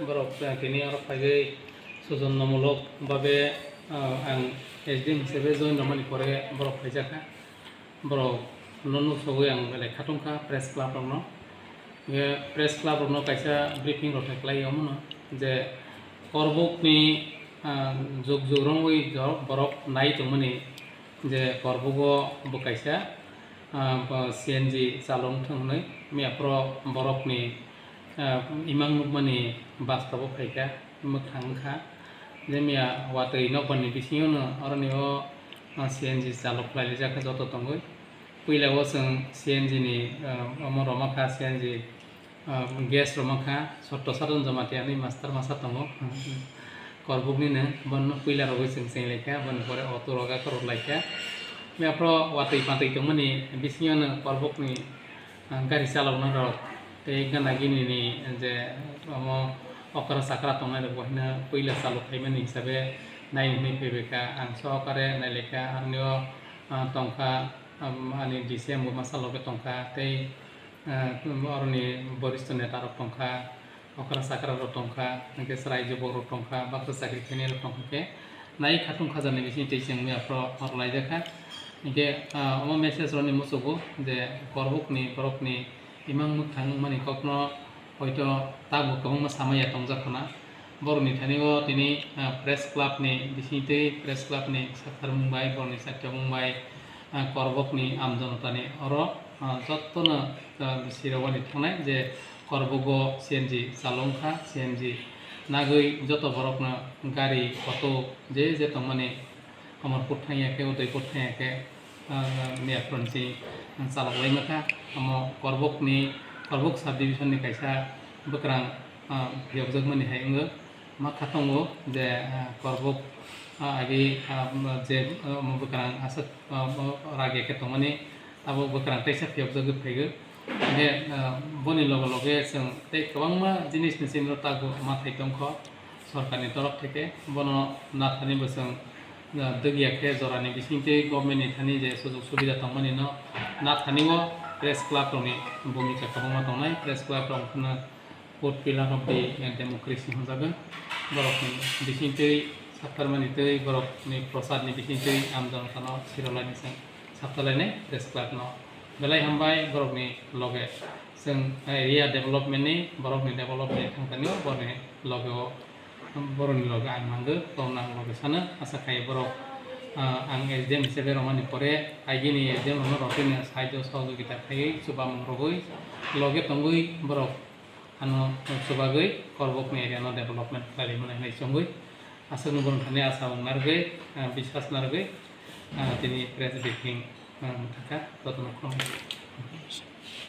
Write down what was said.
borok kini aro phagai sujonnomulok babe ang SDM hisabe join ramani pore borok phaijaka borok nonu sogoi ang lekha tongkha press club rokno press club rokno kaisa briefing rok khlai amono je korbukni jog jogrongoi borok nai tongmani je korbugo bo kaisa CNG chalong thongnai miapro borokni imang nukmani bastabo phaika mokhangkha je mia watui nokbani bisingono oronio CNG chalok khlaile jaka joto tongoi puilao जों CNG ni omo romakha CNG gas romakha sotto saron jamatiani master masa tongo korbukni ne bonno puila rogoi जों sengleika bon pore auto roga korolaika miapro watui patui tongmani bisingono korbukni gari chalokna rok tei ganagini ni je omo okra sakra tongnai rok bohina puila chalok khaimani hisabe naini phebeka ang sokare naileka arnio tongkha ani DCM masaloke tongkha tei oroni boristo neta rok tongkha okra sakra rok tongkha angke sraije borok tongkha bakra sakri khene rok tongkha ke nai khatung khajani bisi tei sing miapro orlaijaka ingke omo message roni musugo je korbukni borokni imang mukhang mani kokno hoito tabu kabangma samaya tongjakhana boroni thanio tini press club ni bisitei press club ni sakar mumbai borni sakya mumbai korbukni amjonotani oro jottono sirowani thangnai je korbugo CNG chalongkha CNG nagoi joto borokno gari auto je tongmani Amarpur thaiyake Udaipur thaiyake miapronsi chaloklaimaka amo korbuk subdivision ni kaisa bukrang yobjagmani haingo ma khatongo je korbuk agi je bukrang asat rage ke tongmani abo bukrang taisa yobjag phaigo je boni logo loge जों tei kwbangma jinis ni simro tago ma thai tongkho sorkarni torok theke bono nathani bo जों dogiyake jorani bisingtei government ni thani je sujog subida tongmani no nathanio press club rokni bhumika kwbangma tongnai press club rokno fourth pillar of the democracy honjago borokni bisingtei saktarmani tei borokni prosad ni bisingtei amjonotano sirolani जों saptalainai press club no belai hambai borokni loge जों area development ni borokni development thangkani borokni loge angmango tonang loge sana asa khai borok ang SDM hisabe romani pore aigini SDM rono rotini sahajo sohogita khai subamung rogoi loge tongoi borok ano subagoi korbukni area no development khlai mane hai songoi asa nubon thani asa nargoi biswas nargoi tini press briefing thaka totno